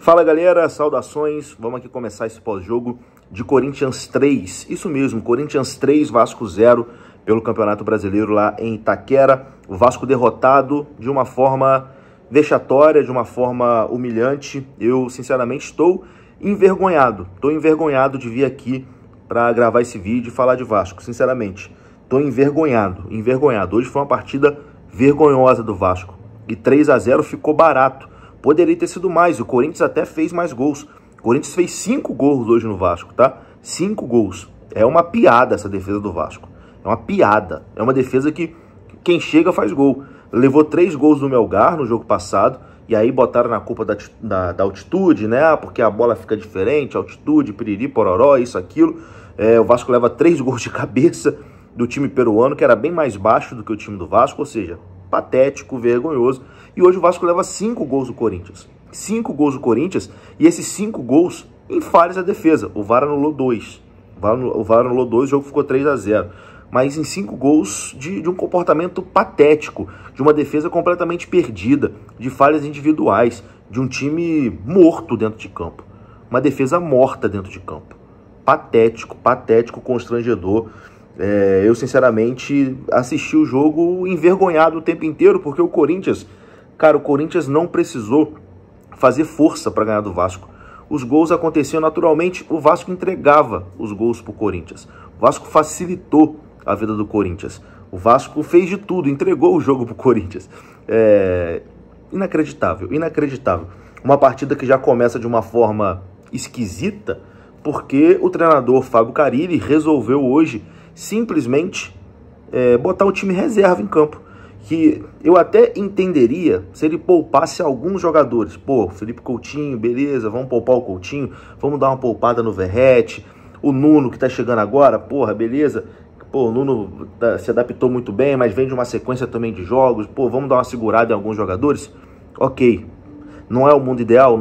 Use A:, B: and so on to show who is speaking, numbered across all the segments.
A: Fala galera, saudações, vamos aqui começar esse pós-jogo de Corinthians 3, isso mesmo, Corinthians 3, Vasco 0, pelo Campeonato Brasileiro lá em Itaquera, o Vasco derrotado de uma forma vexatória, de uma forma humilhante. Eu sinceramente estou envergonhado de vir aqui para gravar esse vídeo e falar de Vasco, sinceramente, estou envergonhado, hoje foi uma partida vergonhosa do Vasco, e 3-0 ficou barato. Poderia ter sido mais, o Corinthians até fez mais gols. O Corinthians fez 5 gols hoje no Vasco, tá? 5 gols. É uma piada essa defesa do Vasco. É uma piada. É uma defesa que quem chega faz gol. Levou 3 gols do Melgar no jogo passado, e aí botaram na culpa da altitude, né? Porque a bola fica diferente, altitude, piriri, pororó, isso, aquilo. O Vasco leva 3 gols de cabeça do time peruano, que era bem mais baixo do que o time do Vasco, ou seja, patético, vergonhoso. E hoje o Vasco leva 5 gols do Corinthians. 5 gols do Corinthians, e esses 5 gols em falhas da defesa. O VAR anulou 2. O VAR anulou 2, o jogo ficou 3-0. Mas em 5 gols de um comportamento patético, de uma defesa completamente perdida, de falhas individuais, de um time morto dentro de campo. Uma defesa morta dentro de campo. Patético, constrangedor. Eu, sinceramente, assisti o jogo envergonhado o tempo inteiro, porque o Corinthians, cara, o Corinthians não precisou fazer força para ganhar do Vasco. Os gols aconteciam naturalmente, o Vasco entregava os gols para o Corinthians. O Vasco facilitou a vida do Corinthians. O Vasco fez de tudo, entregou o jogo para o Corinthians. Inacreditável. Uma partida que já começa de uma forma esquisita, porque o treinador Fábio Carille resolveu hoje simplesmente botar o time reserva em campo. Que eu até entenderia se ele poupasse alguns jogadores. Pô, Felipe Coutinho, beleza, vamos poupar o Coutinho, vamos dar uma poupada no Verratti, o Nuno que tá chegando agora, porra, beleza. Pô, o Nuno se adaptou muito bem, mas vem de uma sequência também de jogos. Pô, vamos dar uma segurada em alguns jogadores? Ok. Não é o mundo ideal,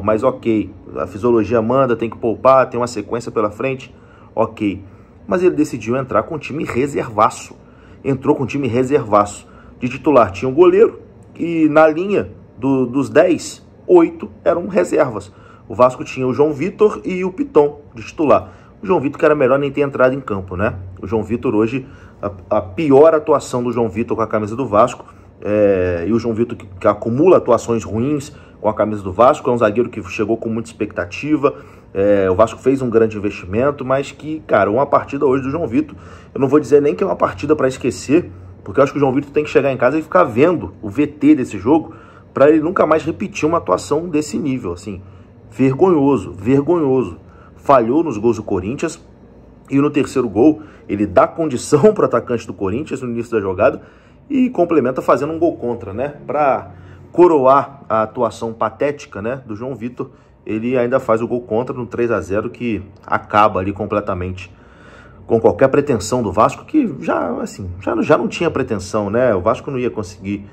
A: mas ok. A fisiologia manda, tem que poupar, tem uma sequência pela frente, ok. Mas ele decidiu entrar com um time reservaço. De titular tinha um goleiro, e na linha dos 10, 8 eram reservas. O Vasco tinha o João Vitor e o Piton de titular. O João Vitor que era melhor nem ter entrado em campo, né? O João Vitor hoje, a pior atuação do João Vitor com a camisa do Vasco, e o João Vitor que acumula atuações ruins com a camisa do Vasco, é um zagueiro que chegou com muita expectativa. O Vasco fez um grande investimento, mas que, cara, uma partida hoje do João Vitor, eu não vou dizer nem que é uma partida para esquecer, porque eu acho que o João Vitor tem que chegar em casa e ficar vendo o VT desse jogo, para ele nunca mais repetir uma atuação desse nível, assim, vergonhoso. Falhou nos gols do Corinthians, e no terceiro gol, ele dá condição para o atacante do Corinthians no início da jogada, e complementa fazendo um gol contra, né, para coroar a atuação patética, né, do João Vitor. Ele ainda faz o gol contra no 3-0, que acaba ali completamente com qualquer pretensão do Vasco, que já não tinha pretensão, né? O Vasco não ia conseguir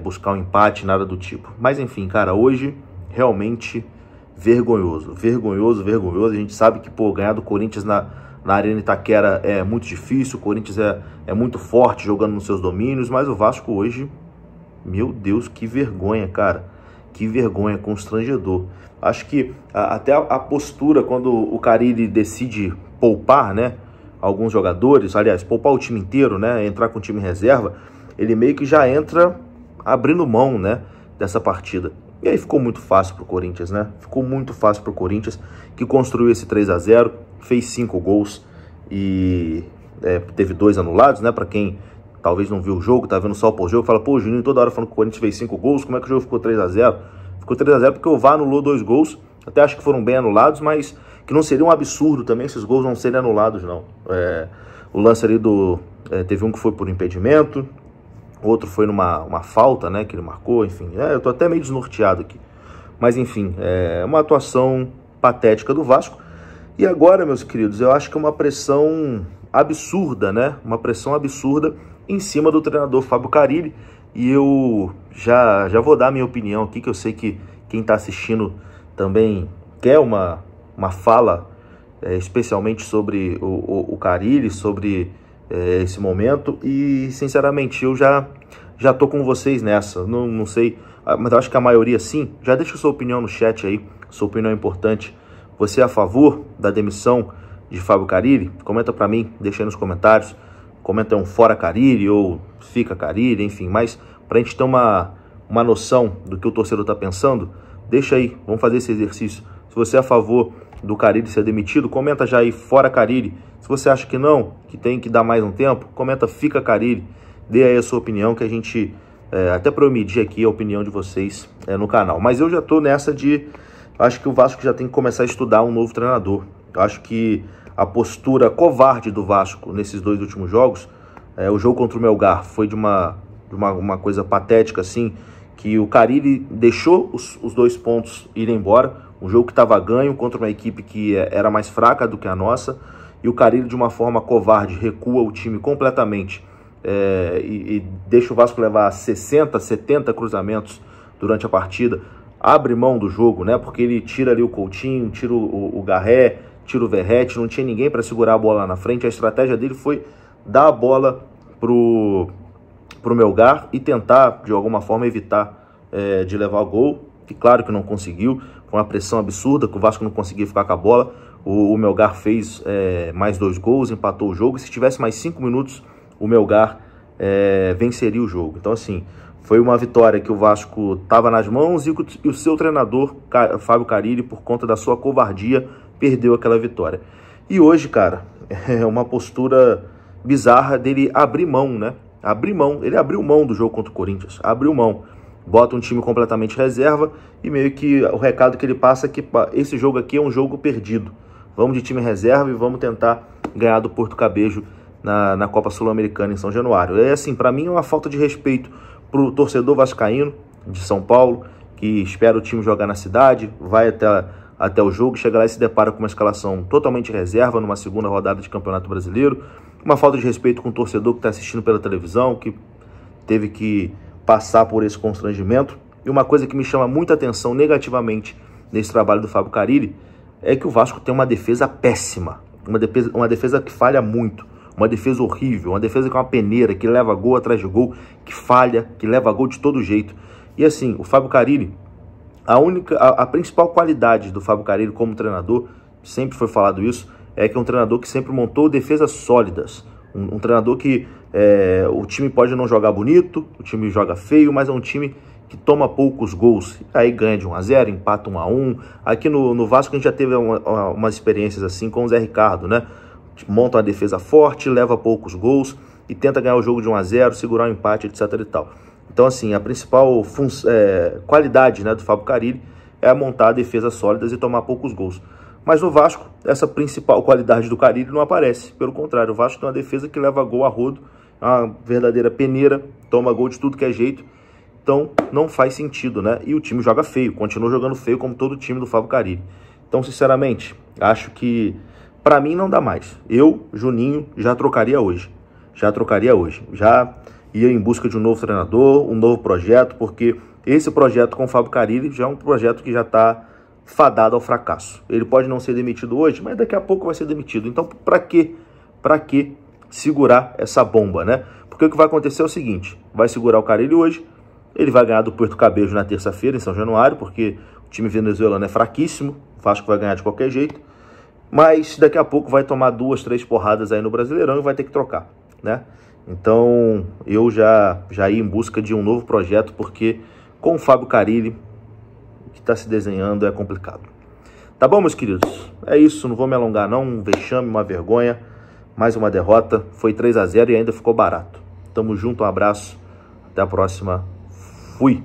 A: buscar um empate, nada do tipo. Mas enfim, cara, hoje realmente vergonhoso. A gente sabe que, pô, ganhar do Corinthians na Arena Itaquera é muito difícil, o Corinthians é muito forte jogando nos seus domínios, mas o Vasco hoje, meu Deus, que vergonha, cara. Que vergonha, constrangedor. Acho que até a postura, quando o Carille decide poupar, né, alguns jogadores, aliás, poupar o time inteiro, né, entrar com o time reserva, ele meio que já entra abrindo mão, né, dessa partida. E aí ficou muito fácil pro Corinthians, né? Ficou muito fácil pro Corinthians, que construiu esse 3-0, fez 5 gols e teve 2 anulados, né, para quem talvez não viu o jogo, tá vendo só o pós-jogo, fala, pô, o Juninho toda hora falando que o Corinthians fez 5 gols, como é que o jogo ficou 3-0? Ficou 3-0 porque o VAR anulou 2 gols, até acho que foram bem anulados, mas que não seria um absurdo também esses gols não serem anulados, não. O lance ali teve um que foi por impedimento, outro foi numa falta, né, que ele marcou, enfim, eu tô até meio desnorteado aqui. Mas enfim, uma atuação patética do Vasco. E agora, meus queridos, eu acho que é uma pressão absurda, né, uma pressão absurda em cima do treinador Fábio Carille, e eu já vou dar a minha opinião aqui, que eu sei que quem está assistindo também quer uma fala, especialmente sobre o Carille, sobre esse momento, e sinceramente eu já tô com vocês nessa. Não sei mas eu acho que a maioria sim. Já deixa sua opinião no chat aí, sua opinião é importante. Você é a favor da demissão de Fábio Carille? Comenta pra mim, deixa aí nos comentários. Comenta um fora Carille ou fica Carille, enfim. Mas pra gente ter uma noção do que o torcedor tá pensando, deixa aí, vamos fazer esse exercício. Se você é a favor do Carille ser demitido, comenta já aí fora Carille. Se você acha que não, que tem que dar mais um tempo, comenta fica Carille. Dê aí a sua opinião, que a gente, até para eu medir aqui a opinião de vocês no canal. Mas eu já tô nessa de, acho que o Vasco já tem que começar a estudar um novo treinador. Eu acho que a postura covarde do Vasco nesses 2 últimos jogos, o jogo contra o Melgar foi de uma coisa patética, assim, que o Carille deixou os 2 pontos irem embora, um jogo que estava ganho contra uma equipe que era mais fraca do que a nossa, e o Carille, de uma forma covarde, recua o time completamente e deixa o Vasco levar 60, 70 cruzamentos durante a partida, abre mão do jogo, né? Porque ele tira ali o Coutinho, tira o Garré, tira o Verratti, não tinha ninguém para segurar a bola lá na frente. A estratégia dele foi dar a bola pro Melgar e tentar, de alguma forma, evitar de levar o gol. E claro que não conseguiu, foi uma pressão absurda, que o Vasco não conseguia ficar com a bola. O Melgar fez mais 2 gols, empatou o jogo. E se tivesse mais 5 minutos, o Melgar venceria o jogo. Então, assim, foi uma vitória que o Vasco estava nas mãos e o seu treinador, Fábio Carille, por conta da sua covardia, perdeu aquela vitória. E hoje, cara, é uma postura bizarra dele abrir mão, né? Abrir mão. Ele abriu mão do jogo contra o Corinthians. Abriu mão. Bota um time completamente reserva e meio que o recado que ele passa é que esse jogo aqui é um jogo perdido. Vamos de time reserva e vamos tentar ganhar do Porto Cabejo na Copa Sul-Americana em São Januário. Assim, para mim é uma falta de respeito pro torcedor vascaíno de São Paulo, que espera o time jogar na cidade, vai até o jogo, chega lá e se depara com uma escalação totalmente reserva numa segunda rodada de Campeonato Brasileiro. Uma falta de respeito com o torcedor que está assistindo pela televisão, que teve que passar por esse constrangimento. E uma coisa que me chama muita atenção negativamente nesse trabalho do Fábio Carille é que o Vasco tem uma defesa péssima, uma defesa que falha muito, uma defesa horrível, uma defesa que é uma peneira, que leva gol atrás de gol, que falha, que leva gol de todo jeito. E assim, o Fábio Carille, a principal qualidade do Fábio Carille como treinador, sempre foi falado isso, é que é um treinador que sempre montou defesas sólidas. Um treinador que o time pode não jogar bonito, o time joga feio, mas é um time que toma poucos gols. Aí ganha de 1 a 0, empata 1 a 1. Aqui no Vasco a gente já teve umas experiências assim com o Zé Ricardo, né? Monta uma defesa forte, leva poucos gols e tenta ganhar o jogo de 1 a 0, segurar o empate, etc e tal. Então, assim, a principal qualidade, né, do Fábio Carille é montar defesas sólidas e tomar poucos gols. Mas no Vasco, essa principal qualidade do Carille não aparece. Pelo contrário, o Vasco tem uma defesa que leva gol a rodo, é uma verdadeira peneira, toma gol de tudo que é jeito. Então, não faz sentido, né? E o time joga feio, continua jogando feio como todo o time do Fábio Carille. Então, sinceramente, acho que, pra mim, não dá mais. Eu, Juninho, já trocaria hoje. Já ia em busca de um novo treinador, um novo projeto, porque esse projeto com o Fábio Carille já é um projeto que já está fadado ao fracasso. Ele pode não ser demitido hoje, mas daqui a pouco vai ser demitido. Então, para que segurar essa bomba, né? Porque o que vai acontecer é o seguinte, vai segurar o Carille hoje, ele vai ganhar do Porto Cabejo na terça-feira, em São Januário, porque o time venezuelano é fraquíssimo, o Vasco vai ganhar de qualquer jeito, mas daqui a pouco vai tomar 2, 3 porradas aí no Brasileirão e vai ter que trocar, né? Então, eu já ia em busca de um novo projeto, porque com o Fábio Carille, o que está se desenhando é complicado. Tá bom, meus queridos? É isso, não vou me alongar não, um vexame, uma vergonha, mais uma derrota, foi 3 a 0 e ainda ficou barato. Tamo junto, um abraço, até a próxima, fui!